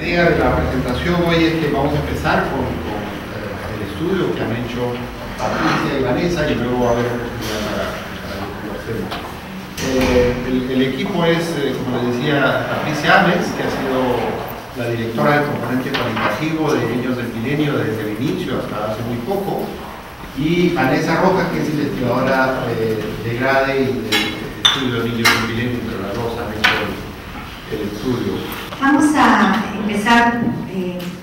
idea de la presentación hoy es que vamos a empezar con el estudio que han hecho Patricia y Vanessa, y luego va a haber oportunidad para que lo hacemos. El equipo es, como les decía, Patricia Ames, que ha sido la directora del componente cualitativo de Niños del Milenio desde el inicio hasta hace muy poco, y Vanessa Rojas, que es investigadora de GRADE y del estudio de Niños del Milenio, pero las dos han hecho el estudio. Vamos a empezar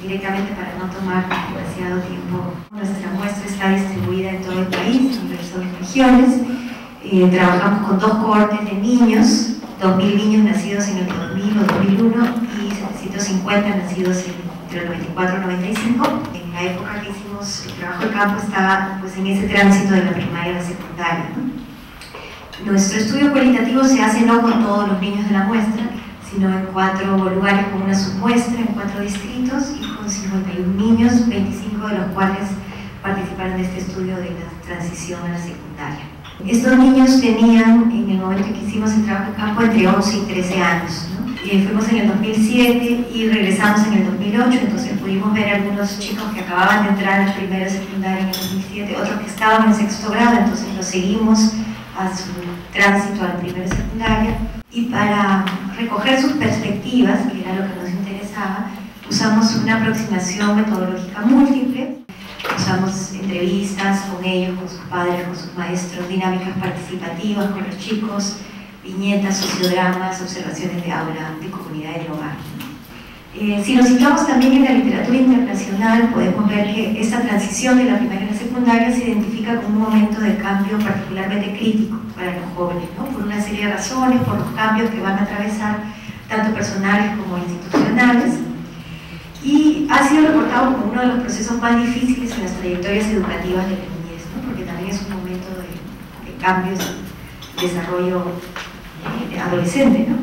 directamente para no tomar demasiado tiempo. Nuestra muestra está distribuida en todo el país, en diversas regiones. Trabajamos con 2 cohortes de niños, 2.000 niños nacidos en el 2000 o 2001 y 750 nacidos entre el 94 y el 95. En la época que hicimos el trabajo de campo estaba pues, en ese tránsito de la primaria a la secundaria, ¿no? Nuestro estudio cualitativo se hace no con todos los niños de la muestra, sino en 4 lugares con una submuestra, en 4 distritos y con 51 niños, 25 de los cuales participaron de este estudio de la transición a la secundaria. Estos niños tenían, en el momento en que hicimos el trabajo de campo, entre 11 y 13 años, ¿no? Fuimos en el 2007 y regresamos en el 2008, entonces pudimos ver algunos chicos que acababan de entrar al primero secundario en el 2007, otros que estaban en 6º grado, entonces los seguimos a su tránsito al primero secundaria, y para recoger sus perspectivas, que era lo que nos interesaba, usamos una aproximación metodológica múltiple. Usamos entrevistas con ellos, con sus padres, con sus maestros, dinámicas participativas con los chicos, viñetas, sociodramas, observaciones de aula, de comunidad y de hogar. Si nos situamos también en la literatura internacional, podemos ver que esta transición de la primaria a la secundaria se identifica como un momento de cambio particularmente crítico para los jóvenes, ¿no? Por una serie de razones, por los cambios que van a atravesar, tanto personales como institucionales. Y ha sido reportado como uno de los procesos más difíciles en las trayectorias educativas de la niñez, ¿no? Porque también es un momento de cambios, de desarrollo adolescente, ¿no?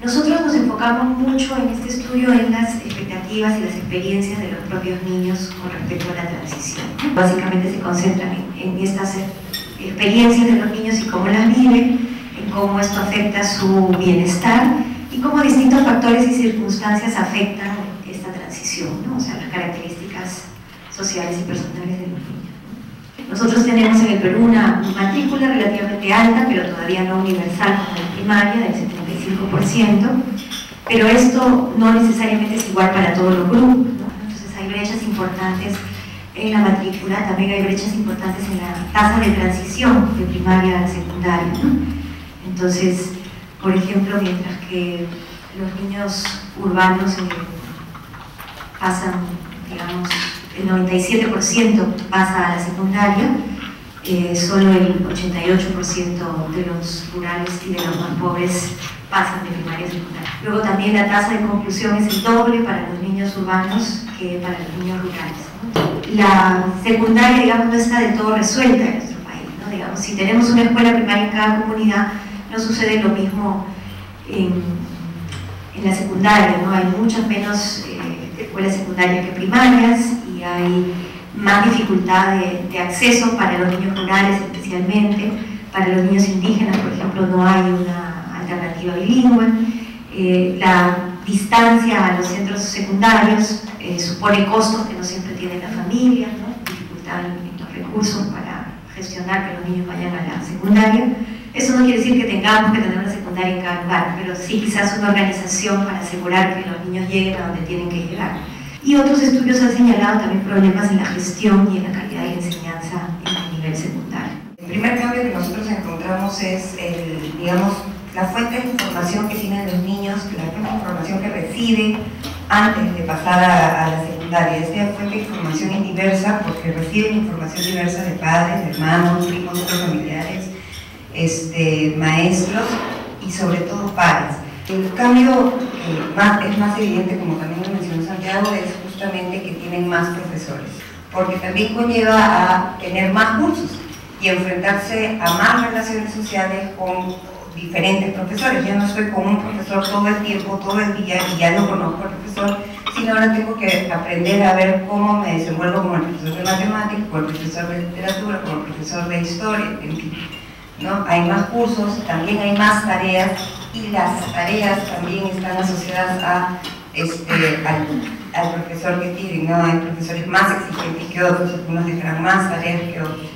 Nosotros nos enfocamos mucho en este estudio en las expectativas y las experiencias de los propios niños con respecto a la transición, ¿no? Básicamente se concentran en estas experiencias de los niños y cómo las viven, en cómo esto afecta su bienestar y cómo distintos factores y circunstancias afectan esta transición, ¿no? O sea, las características sociales y personales de los niños. Nosotros tenemos en el Perú una matrícula relativamente alta, pero todavía no universal como en primaria, del 75%, pero esto no necesariamente es igual para todos los grupos, ¿no? Entonces hay brechas importantes en la matrícula, también hay brechas importantes en la tasa de transición de primaria a la secundaria, ¿no? Entonces, por ejemplo, mientras que los niños urbanos pasan, digamos, el 97% pasa a la secundaria, solo el 88% de los rurales y de los más pobres pasan de primaria a secundaria. Luego también la tasa de conclusión es el doble para los niños urbanos que para los niños rurales, ¿no? La secundaria, digamos, no está del todo resuelta en nuestro país, ¿no? Digamos, si tenemos una escuela primaria en cada comunidad, no sucede lo mismo en la secundaria, ¿no? Hay muchas menos escuelas secundarias que primarias y hay más dificultad de acceso para los niños rurales, especialmente para los niños indígenas, por ejemplo, no hay una alternativa bilingüe. La distancia a los centros secundarios supone costos que no siempre tienen las familias, ¿no? Dificultad en los recursos para gestionar que los niños vayan a la secundaria. Eso no quiere decir que tengamos que tener una secundaria en cada lugar, pero sí quizás una organización para asegurar que los niños lleguen a donde tienen que llegar. Y otros estudios han señalado también problemas en la gestión y en la calidad de la enseñanza en el nivel secundario. El primer cambio que nosotros encontramos es, digamos, la fuente de información que tienen los niños, la fuente de información que reciben antes de pasar a la secundaria. Esta fuente de información es diversa porque reciben información diversa de padres, de hermanos, primos, otros familiares, maestros y sobre todo pares. El cambio es más evidente, como también lo mencionó Santiago, es justamente que tienen más profesores, porque también conlleva a tener más cursos y enfrentarse a más relaciones sociales con diferentes profesores. Ya no estoy con un profesor todo el tiempo, todo el día, y ya lo conozco al profesor, sino ahora tengo que aprender a ver cómo me desenvuelvo con el profesor de matemáticas, con el profesor de literatura, con el profesor de historia, en fin, ¿no? Hay más cursos, también hay más tareas, y las tareas también están asociadas a al profesor que tienen, ¿no? Hay profesores más exigentes que otros, algunos dejarán más tareas que otros.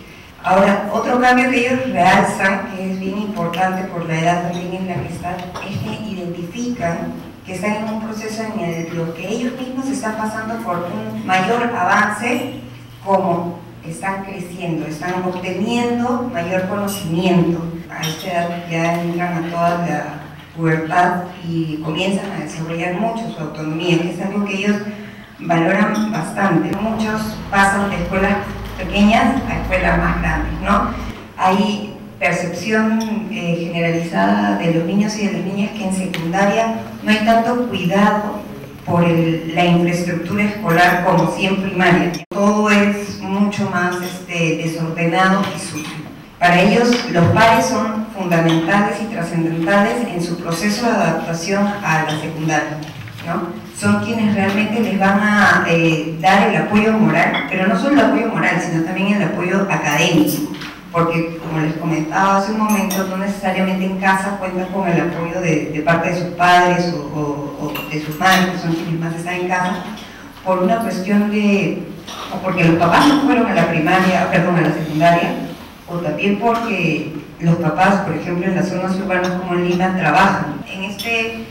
Ahora, otro cambio que ellos realzan, que es bien importante por la edad también en la que están, es que identifican que están en un proceso en el lo que ellos mismos están pasando por un mayor avance, como están creciendo, están obteniendo mayor conocimiento. A esta edad ya entran a toda la pubertad y comienzan a desarrollar mucho su autonomía, que es algo que ellos valoran bastante. Muchos pasan de escuelas pequeñas a escuelas más grandes, ¿no? Hay percepción generalizada de los niños y de las niñas que en secundaria no hay tanto cuidado por la infraestructura escolar como sí en primaria. Todo es mucho más desordenado y sucio. Para ellos los pares son fundamentales y trascendentales en su proceso de adaptación a la secundaria, ¿no? Son quienes realmente les van a dar el apoyo moral, pero no solo el apoyo moral, sino también el apoyo académico, porque como les comentaba hace un momento, no necesariamente en casa cuentan con el apoyo de parte de sus padres o de sus madres, que son quienes más están en casa, por una cuestión o porque los papás no fueron a la primaria, perdón, a la secundaria, o también porque los papás, por ejemplo, en las zonas urbanas como en Lima, trabajan. En este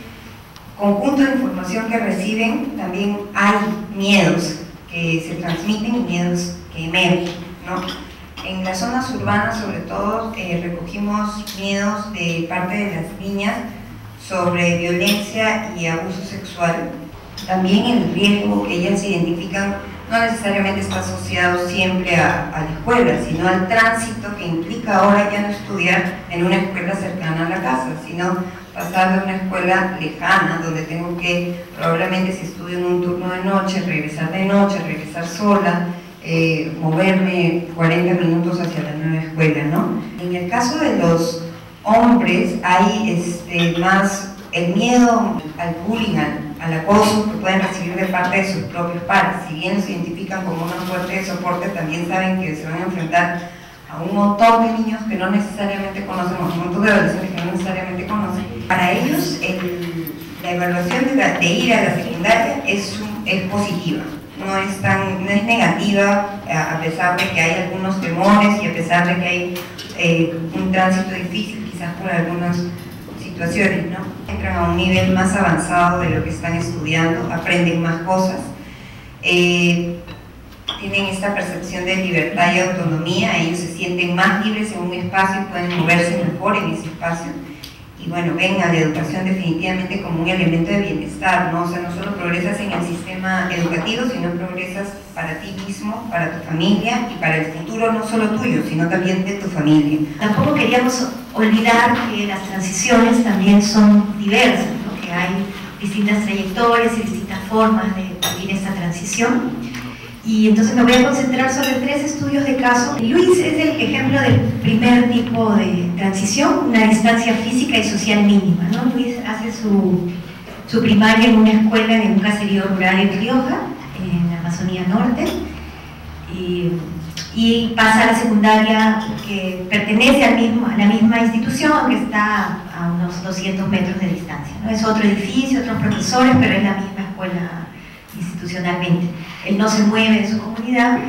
conjunto de información que reciben también hay miedos que se transmiten y miedos que emergen, ¿no? En las zonas urbanas, sobre todo, recogimos miedos de parte de las niñas sobre violencia y abuso sexual. También el riesgo que ellas identifican no necesariamente está asociado siempre a la escuela, sino al tránsito que implica ahora ya no estudiar en una escuela cercana a la casa, sino pasar de una escuela lejana, donde tengo que, probablemente si estudio en un turno de noche, regresar sola, moverme 40 minutos hacia la nueva escuela, ¿no? En el caso de los hombres hay más el miedo al bullying, al acoso que pueden recibir de parte de sus propios pares. Si bien los identifican como una fuente de soporte, también saben que se van a enfrentar a un montón de niños que no necesariamente conocen, a un montón de adolescentes que no necesariamente conocen. Para ellos, la evaluación de ir a la secundaria es positiva, no es negativa, a pesar de que hay algunos temores y a pesar de que hay un tránsito difícil, quizás por algunas situaciones, ¿no? Entran a un nivel más avanzado de lo que están estudiando, aprenden más cosas, tienen esta percepción de libertad y autonomía, ellos se sienten más libres en un espacio y pueden moverse mejor en ese espacio. Y bueno, ven a la educación definitivamente como un elemento de bienestar, ¿no? O sea, no solo progresas en el sistema educativo, sino progresas para ti mismo, para tu familia y para el futuro no solo tuyo, sino también de tu familia. Tampoco queríamos olvidar que las transiciones también son diversas, ¿no? Que hay distintas trayectorias y distintas formas de vivir esta transición. Y entonces me voy a concentrar sobre 3 estudios de caso. Luis es el ejemplo del primer tipo de transición, una distancia física y social mínima, ¿no? Luis hace su primaria en una escuela en un caserío rural en Rioja, en la Amazonía Norte, y pasa a la secundaria que pertenece a la misma institución, aunque está a unos 200 metros de distancia, ¿no? Es otro edificio, otros profesores, pero es la misma escuela institucionalmente. Él no se mueve de su comunidad.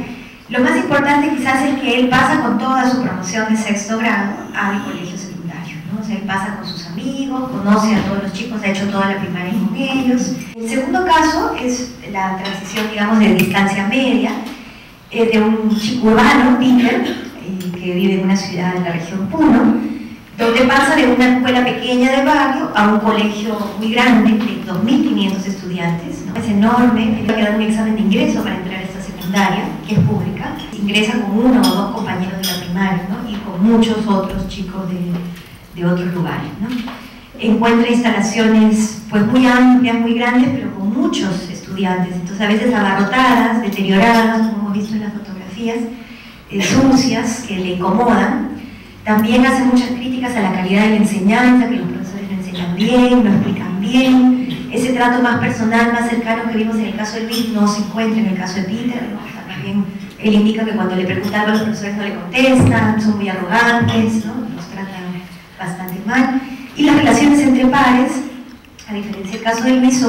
Lo más importante quizás es que él pasa con toda su promoción de 6º grado al colegio secundario, ¿no? O sea, él pasa con sus amigos, conoce a todos los chicos, ha hecho toda la primaria con ellos. El segundo caso es la transición, digamos, de distancia media, de un chico urbano, Peter, que vive en una ciudad de la región Puno, donde pasa de una escuela pequeña de barrio a un colegio muy grande de 2.500 estudiantes, ¿no? Es enorme, tiene que dar un examen de ingreso para entrar a esta secundaria, que es pública. Ingresa con 1 o 2 compañeros de la primaria, ¿no? Y con muchos otros chicos de otros lugares, ¿no? Encuentra instalaciones pues muy amplias, muy grandes, pero con muchos estudiantes, entonces a veces abarrotadas, deterioradas, como hemos visto en las fotografías, sucias, que le incomodan. También hace muchas críticas a la calidad de la enseñanza, que los profesores no enseñan bien, no explican bien. Ese trato más personal, más cercano que vimos en el caso de Luis no se encuentra en el caso de Peter, ¿no? También él indica que cuando le preguntan a los profesores no le contestan, son muy arrogantes, ¿no? Los tratan bastante mal. Y las relaciones entre pares, a diferencia del caso de Luis,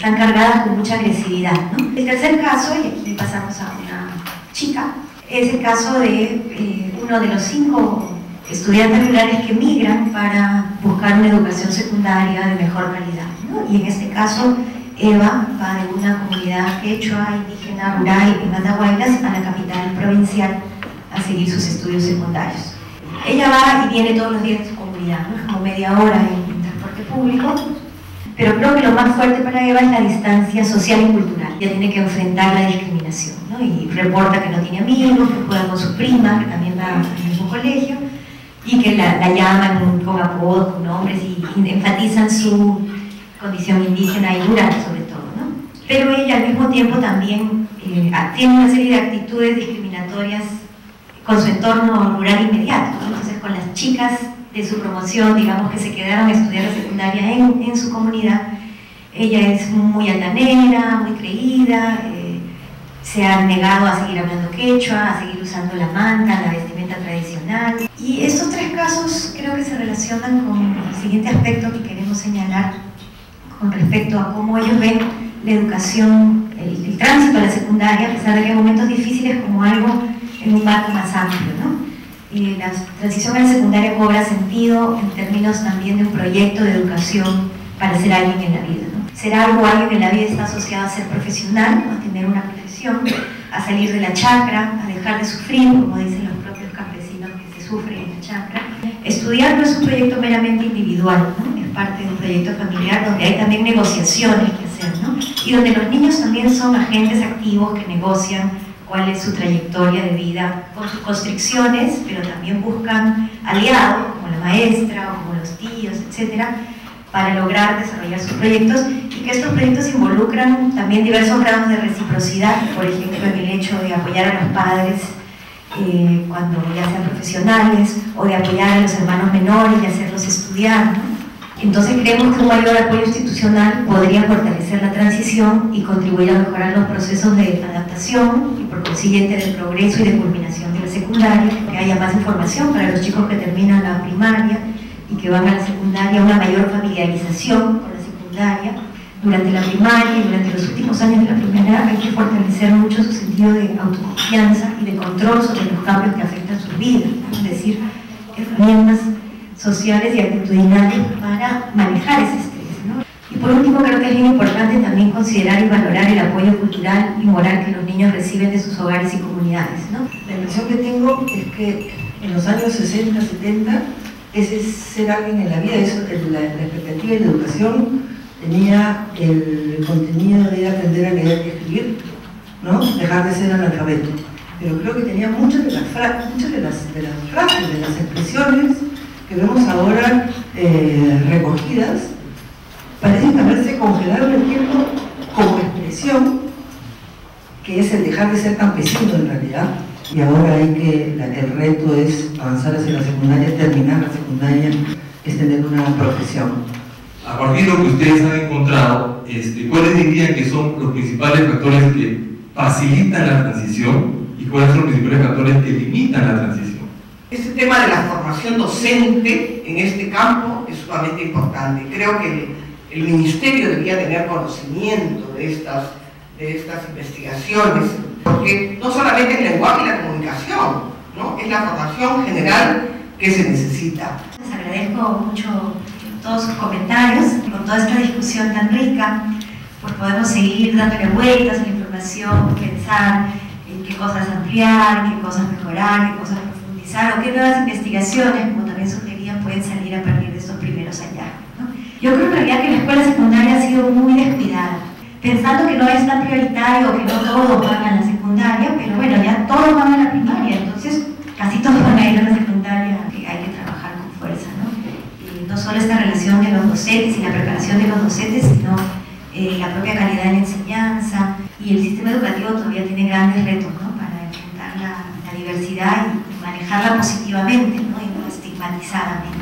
están cargadas con mucha agresividad, ¿no? El tercer caso, y aquí pasamos a una chica, es el caso de uno de los 5 estudiantes rurales que migran para buscar una educación secundaria de mejor calidad, ¿no? Y en este caso, Eva va de una comunidad quechua, indígena, rural en Andahuaylas a la capital provincial a seguir sus estudios secundarios. Ella va y viene todos los días de su comunidad, ¿no? Es como media hora en transporte público, pero creo que lo más fuerte para Eva es la distancia social y cultural. Ella tiene que enfrentar la discriminación, ¿no? Y reporta que no tiene amigos, que juega con su prima, que también va al mismo colegio, y que la llaman con apodos, con nombres, y enfatizan su condición indígena y rural sobre todo, ¿no? Pero ella al mismo tiempo también tiene una serie de actitudes discriminatorias con su entorno rural inmediato, ¿no? Entonces con las chicas de su promoción, digamos, que se quedaron a estudiar la secundaria en su comunidad, ella es muy altanera, muy creída, se ha negado a seguir hablando quechua, a seguir usando la manta, la vestimenta tradicional. Y estos 3 casos creo que se relacionan con el siguiente aspecto que queremos señalar con respecto a cómo ellos ven la educación, el tránsito a la secundaria, a pesar de que hay momentos difíciles, como algo en un marco más amplio, ¿no? Y la transición a la secundaria cobra sentido en términos también de un proyecto de educación para ser alguien en la vida, ¿no? Ser alguien en la vida está asociado a ser profesional, a tener una profesión, a salir de la chacra, a dejar de sufrir, como dicen los propios campesinos que se sufre en la chacra. Estudiar no es un proyecto meramente individual, ¿no? Es parte de un proyecto familiar donde hay también negociaciones que hacer, ¿no? Y donde los niños también son agentes activos que negocian cuál es su trayectoria de vida con sus constricciones, pero también buscan aliados como la maestra o como los tíos, etcétera, para lograr desarrollar sus proyectos, y que estos proyectos involucran también diversos grados de reciprocidad, por ejemplo en el hecho de apoyar a los padres cuando ya sean profesionales, o de apoyar a los hermanos menores y hacerlos estudiar, ¿no? Entonces creemos que un mayor apoyo institucional podría fortalecer la transición y contribuir a mejorar los procesos de adaptación y por consiguiente del progreso y de culminación de la secundaria, que haya más información para los chicos que terminan la primaria y que van a la secundaria, una mayor familiarización con la secundaria. Durante la primaria y durante los últimos años de la primaria hay que fortalecer mucho su sentido de autoconfianza y de control sobre los cambios que afectan sus vidas, ¿no? Es decir, herramientas sociales y actitudinales para manejar ese estrés, ¿no? Y por último, creo que es bien importante también considerar y valorar el apoyo cultural y moral que los niños reciben de sus hogares y comunidades, ¿no? La impresión que tengo es que en los años 60, 70, ese ser alguien en la vida, eso, la expectativa de la educación tenía el contenido de aprender a leer y escribir, ¿no? Dejar de ser analfabeto. Pero creo que tenía muchas de las frases, de las expresiones que vemos ahora recogidas, parecen haberse congelado en el tiempo como expresión, que es el dejar de ser campesino en realidad, y ahora el reto es avanzar hacia la secundaria, terminar la secundaria, es tener una profesión. A partir de lo que ustedes han encontrado, ¿cuáles dirían que son los principales factores que facilitan la transición y cuáles son los principales factores que limitan la transición? Este tema de la formación docente en este campo es sumamente importante. Creo que el Ministerio debería tener conocimiento de estas investigaciones, porque no solamente el lenguaje y la comunicación, ¿no? Es la formación general que se necesita. Les agradezco mucho todos sus comentarios, con toda esta discusión tan rica, pues podemos seguir dándole vueltas a la información, pensar en qué cosas ampliar, qué cosas mejorar, qué cosas profundizar, o qué nuevas investigaciones, como también sugerían, pueden salir a partir de estos primeros hallazgos, ¿no? Yo creo en realidad que la escuela secundaria ha sido muy descuidada, pensando que no es tan prioritario, que no todos van a la secundaria, pero bueno, ya todos van a la primaria, entonces casi todos van a ir a la secundaria, que hay que trabajar con fuerza, ¿no? No solo esta relación de los docentes y la preparación de los docentes, sino la propia calidad de la enseñanza, y el sistema educativo todavía tiene grandes retos, ¿no? Para enfrentar la diversidad y manejarla positivamente, ¿no? Y no estigmatizadamente.